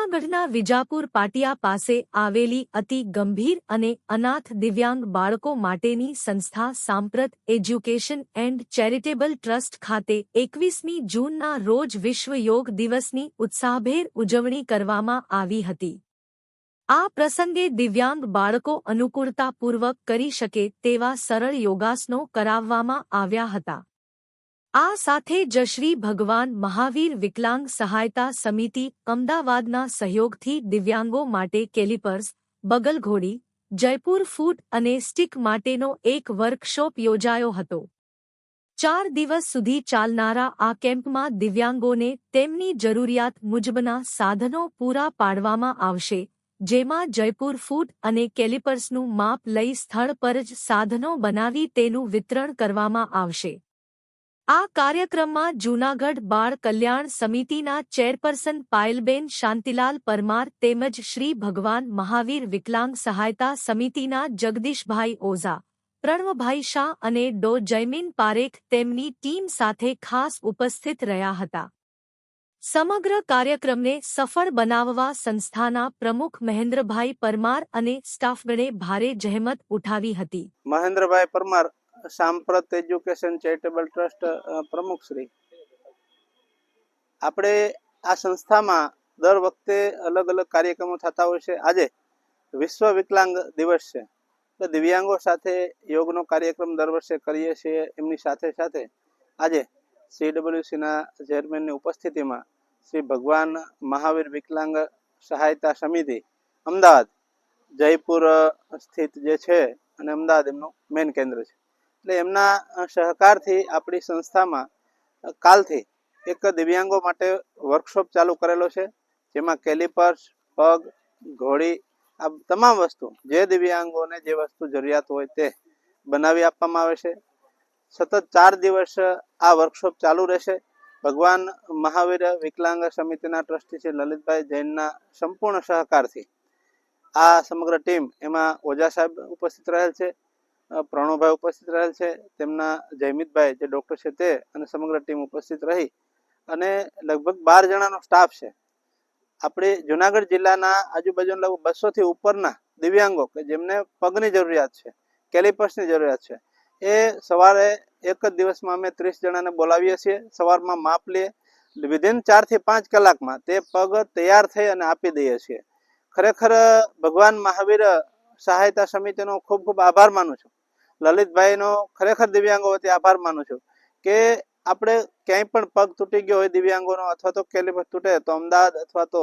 જૂનાગઢના વિજાપુર પાટિયા પાસે આવેલી અતિ ગંભીર અને અનાથ દિવ્યાંગ બાળકો માટેની સંસ્થા સાંપ્રત એજ્યુકેશન એન્ડ ચેરિટેબલ ટ્રસ્ટ ખાતે 21મી જૂનના રોજ વિશ્વ યોગ દિવસની ઉત્સાહભેર ઉજવણી કરવામાં આવી હતી। આ પ્રસંગે દિવ્યાંગ બાળકો અનુકૂળતાપૂર્વક કરી શકે તેવા સરળ યોગાસનો કરાવવામાં આવ્યા હતા। આ સાથે જ શ્રી ભગવાન મહાવીર વિકલાંગ સહાયતા સમિતિ અમદાવાદના સહયોગથી દિવ્યાંગો માટે કેલિપર્સ, બગલઘોડી, જયપુર ફૂટ અને સ્ટીક માટેનો એક વર્કશોપ યોજાયો હતો। 4 દિવસ સુધી ચાલનારા આ કેમ્પમાં દિવ્યાંગોને તેમની જરૂરિયાત મુજબના સાધનો પૂરા પાડવામાં આવશે, જેમાં જયપુર ફૂટ અને કેલિપર્સનું માપ લઈ સ્થળ પર જ સાધનો બનાવી તેનું વિતરણ કરવામાં આવશે। આ કાર્યક્રમમાં જૂનાગઢ બાળ કલ્યાણ સમિતિના ચેરપર્સન પાયલબેન શાંતિલાલ પરમાર તેમજ શ્રી ભગવાન મહાવીર વિકલાંગ સહાયતા સમિતિના જગદીશભાઈ ઓઝા, પ્રણવભાઈ શાહ અને ડો જયમીન પારેખ તેમની ટીમ સાથે ખાસ ઉપસ્થિત રહ્યા હતા। સમગ્ર કાર્યક્રમને સફળ બનાવવા સંસ્થાના પ્રમુખ મહેન્દ્રભાઈ પરમાર અને સ્ટાફગણે ભારે જહેમત ઉઠાવી હતી। મહેન્દ્રભાઈ પરમાર, સાંપ્રત એજ્યુકેશન ચેરિટેબલ ટ્રસ્ટ પ્રમુખ શ્રી। આપણે આ સંસ્થામાં દર વખતે અલગ અલગ કાર્યક્રમો થતા હોય છે। આજે વિશ્વ વિકલાંગ દિવસ છે, તો દિવ્યાંગો સાથે યોગનો કાર્યક્રમ દર વર્ષે કરીએ છીએ। એમની સાથે સાથે આજે CWCના ચેરમેનની ઉપસ્થિતિમાં શ્રી ભગવાન મહાવીર વિકલાંગ સહાયતા સમિતિ અમદાવાદ જયપુર સ્થિત જે છે અને અમદાવાદ એમનું મેઇન કેન્દ્ર છે, એટલે એમના સહકારથી આપણી સંસ્થામાં કાલથી એક દિવ્યાંગો માટે વર્કશોપ ચાલુ કરેલો છે, જેમાં કેલિપર્સ, પગ, ઘોડી, આ તમામ વસ્તુ જે દિવ્યાંગોને જે વસ્તુ જરૂરિયાત હોય તે બનાવી આપવામાં આવે છે। સતત 4 દિવસ આ વર્કશોપ ચાલુ રહેશે। ભગવાન મહાવીર વિકલાંગ સમિતિના ટ્રસ્ટી શ્રી લલિતભાઈ જૈનના સંપૂર્ણ સહકારથી આ સમગ્ર ટીમ, એમાં ઓઝા સાહેબ ઉપસ્થિત રહેલ છે, પ્રણવભાઈ ઉપસ્થિત રહેલ છે, તેમના જયમિતભાઈ જે ડૉક્ટર છે તે અને સમગ્ર ટીમ ઉપસ્થિત રહી અને લગભગ 12 જણાનો સ્ટાફ છે। આપણે જૂનાગઢ જિલ્લાના આજુબાજુના લગભગ 200 થી ઉપરના દિવ્યાંગો કે જેમને પગની જરૂરિયાત છે, કેલિપર્સની જરૂરિયાત છે, એ સવારે એક જ દિવસમાં અમે 30 જણાને બોલાવીએ છીએ। સવારમાં માપ લઈએ, વિધિન 4 થી 5 કલાકમાં તે પગ તૈયાર થઈ અને આપી દઈએ છીએ। ખરેખર ભગવાન મહાવીર સહાયતા સમિતિનો ખૂબ ખૂબ આભાર માનું છું। લલિતભાઈનો ખરેખર દિવ્યાંગો વતી આભાર માનું છું કે આપણે ક્યાંય પણ પગ તૂટી ગયો હોય દિવ્યાંગોનો અથવા તો કેલિપર તૂટે તો અમદાવાદ અથવા તો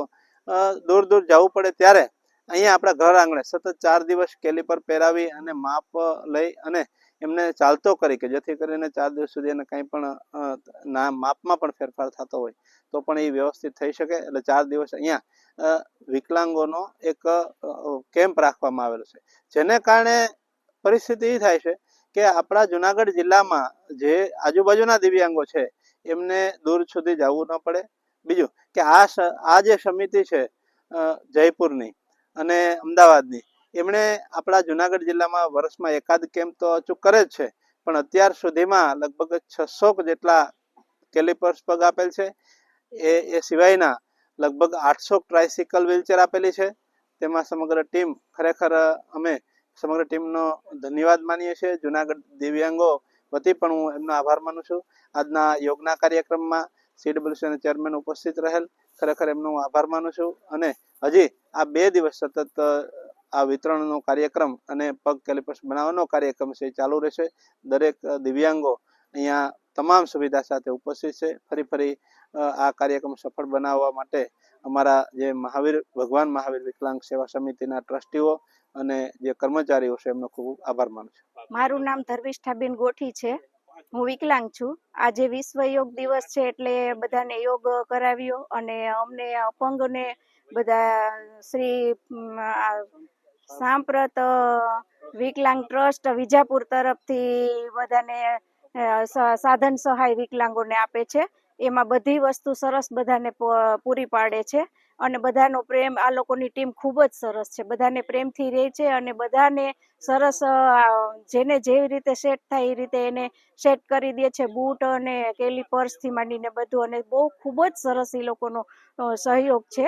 દૂર દૂર જવું પડે, ત્યારે અહીંયા આપણા ઘર આંગણે સતત 4 દિવસ કેલિપર પહેરાવી અને માપ લઈ અને એમને ચાલતો કરી કે જેથી કરીને 4 દિવસ સુધી એને કંઈ પણ માપમાં પણ ફેરફાર થતો હોય તો પણ એ વ્યવસ્થિત થઈ શકે। એટલે 4 દિવસ અહીંયા વિકલાંગોનો એક કેમ્પ રાખવામાં આવેલો છે, જેને કારણે પરિસ્થિતિ એ થાય છે કે આપણા જૂનાગઢ જિલ્લામાં જે આજુબાજુના દિવ્યાંગો છે એમને દૂર સુધી જવું ન પડે। બીજું કે આ જે સમિતિ છે જયપુરની અને અમદાવાદની, એમણે આપણા જૂનાગઢ જિલ્લામાં વર્ષમાં એકાદ કેમ્પ તો અચૂક કરે જ છે, પણ અત્યાર સુધીમાં લગભગ 600 જેટલા કેલિપર્સ પગ આપેલ છે। એ સિવાયના લગભગ 800 ટ્રાયસિકલ વ્હીલચેર આપેલી છે। તેમાં સમગ્ર ટીમ, ખરેખર અમે સમગ્ર ટીમનો ધન્યવાદ માનીએ છીએ। જૂનાગઢ દિવ્યાંગો વતી પણ હું એમનો આભાર માનું છું। આજના યોગના કાર્યક્રમમાં CWCના ચેરમેન ઉપસ્થિત રહેલ, ખરેખર એમનો હું આભાર માનું છું। અને હજી આ 2 દિવસ સતત આ વિતરણનો કાર્યક્રમ અને પગ કેલિપર્સ બનાવવાનો કાર્યક્રમ છે ચાલુ રહેશે। દરેક દિવ્યાંગો અહીંયા તમામ સુવિધા સાથે ઉપસ્થિત છે। ફરી આ કાર્યક્રમ સફળ બનાવવા માટે અમારા જે ભગવાન મહાવીર વિકલાંગ સેવા સમિતિના ટ્રસ્ટીઓ અને જે કર્મચારીઓ છે એમનો ખૂબ આભાર માનું છું। મારું નામ ધર્મિષ્ઠાબેન ગોઠી છે, હું વિકલાંગ છું। આજે વિશ્વ યોગ દિવસ છે એટલે બધાને યોગ કરાવ્યો અને અમને અપંગને બધા શ્રી સાંપ્રત વિકલાંગ ટ્રસ્ટ વિજાપુર તરફથી બધાને સાધન સહાય વિકલાંગોને આપે છે। એમાં બધી વસ્તુ સરસ બધાને પૂરી પાડે છે અને બધાનો પ્રેમ, આ લોકોની ટીમ ખૂબ જ સરસ છે, બધાને પ્રેમથી રહે છે અને બધાને સરસ જેને જેવી રીતે સેટ થાય એ રીતે એને સેટ કરી દે છે, બૂટ અને કેલિપર્સથી માંડીને બધું, અને બહુ ખૂબ જ સરસ એ લોકોનો સહયોગ છે।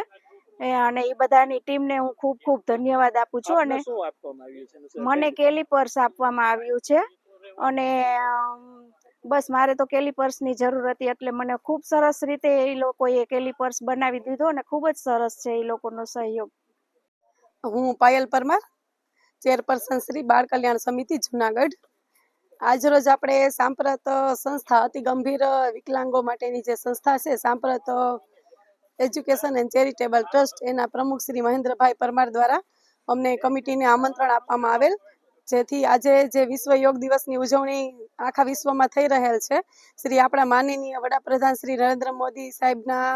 અને એ બધાની ટીમને હું ખૂબ ખૂબ ધન્યવાદ આપું છું. અને શું આપવામાં આવ્યું છે? મને કેલિપર્સ આપવામાં આવ્યું છે અને બસ મારે તો કેલિપર્સની જરૂર હતી એટલે મને ખૂબ સરસ રીતે એ લોકોએ કેલિપર્સ બનાવી દીધો અને ખૂબ જ સરસ છે એ લોકોનો સહયોગ. હું પાયલ પરમાર, ચેરપર્સન શ્રી બાળ કલ્યાણ સમિતિ જુનાગઢ. આજરોજ આપણે સાંપ્રત સંસ્થા અતિ ગંભીર વિકલાંગો માટેની જે સંસ્થા છે સાંપ્રત એજ્યુકેશન એન્ડ ચેરિટેબલ ટ્રસ્ટ, એના પ્રમુખ શ્રી મહેન્દ્રભાઈ પરમાર દ્વારા અમને કમિટીને આમંત્રણ આપવામાં આવેલ, જેથી આજે જે વિશ્વ યોગ દિવસની ઉજવણી આખા વિશ્વમાં થઈ રહેલ છે, શ્રી આપણા માનનીય વડાપ્રધાન શ્રી નરેન્દ્ર મોદી સાહેબના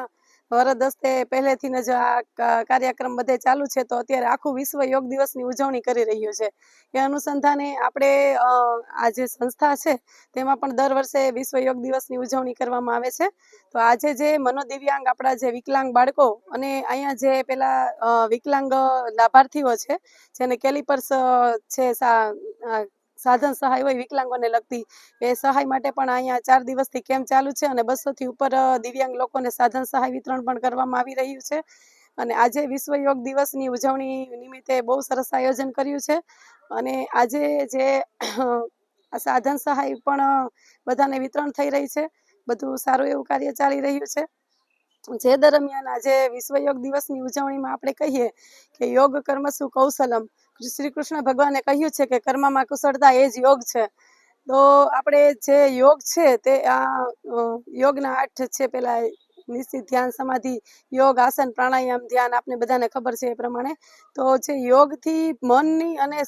વરદ હસ્તે પહેલેથી જ આ કાર્યક્રમ બધે ચાલુ છે, તો અત્યારે આખું વિશ્વ યોગ દિવસની ઉજવણી કરી રહ્યું છે. એ અનુસંધાને આપણે આ જે સંસ્થા છે તેમાં પણ દર વર્ષે વિશ્વ યોગ દિવસની ઉજવણી કરવામાં આવે છે. તો આજે જે મનોદિવ્યાંગ આપણા જે વિકલાંગ બાળકો અને અહીંયા જે પેલા વિકલાંગ લાભાર્થીઓ છે જેને કેલિપર્સ છે, સાધન સહાય હોય વિકલાંગોને લગતી, એ સહાય માટે પણ અહીંયા 4 દિવસથી કેમ્પ ચાલુ છે અને 200 થી ઉપર દિવ્યાંગ લોકોને સાધન સહાય વિતરણ પણ કરવામાં આવી રહ્યું છે. અને આજે વિશ્વ યોગ દિવસની ઉજવણી નિમિત્તે બહુ સરસ આયોજન કર્યું છે. અને આજે જે સાધન સહાય પણ બધાને વિતરણ થઈ રહી છે, બધું સારું એવું કાર્ય ચાલી રહ્યું છે. જે દરમિયાન આજે વિશ્વ યોગ દિવસની ઉજવણીમાં આપણે કહીએ કે યોગ કર્મસુ કૌશલમ, શ્રી કૃષ્ણ ભગવાને કહ્યું છે કે કર્મમાં કુશળતા એ જ યોગ છે. તો આપણે જે યોગ છે તે આ યોગના 8 છે, પેલા નિશ્ચિત ધ્યાન, સમાધિ, યોગ, આસન, પ્રાણાયામ, ધ્યાન, આપને બધાને ખબર છે એ પ્રમાણે. તો જે યોગથી મનની અને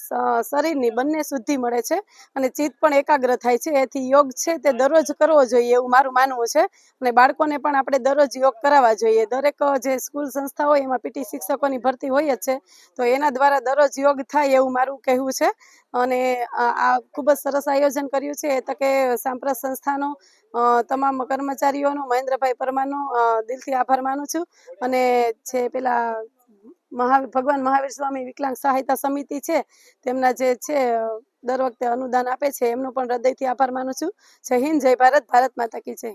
શરીરની બંને શુદ્ધિ મળે છે અને ચિત્ત પણ એકાગ્ર થાય છે. એથી યોગ છે તે દરરોજ કરવો જોઈએ એવું મારું માનવું છે. અને બાળકોને પણ આપણે દરરોજ યોગ કરાવવા જોઈએ. દરેક જે સ્કૂલ સંસ્થા હોય એમાં પીટી શિક્ષકોની ભરતી હોય જ છે, તો એના દ્વારા દરરોજ યોગ થાય એવું મારું કહેવું છે. અને આ ખૂબ જ સરસ આયોજન કર્યું છે. એ તકે સાંપ્રત સંસ્થાનો તમામ કર્મચારીઓનો, મહેન્દ્રભાઈ પરમારનો દિલથી આભાર માનું છું. અને જે પેલા ભગવાન મહાવીર સ્વામી વિકલાંગ સહાયતા સમિતિ છે તેમના જે છે દર વખતે અનુદાન આપે છે, એમનો પણ હૃદયથી આભાર માનું છું. જય હિન્દ, જય ભારત, ભારત માતા કી જય.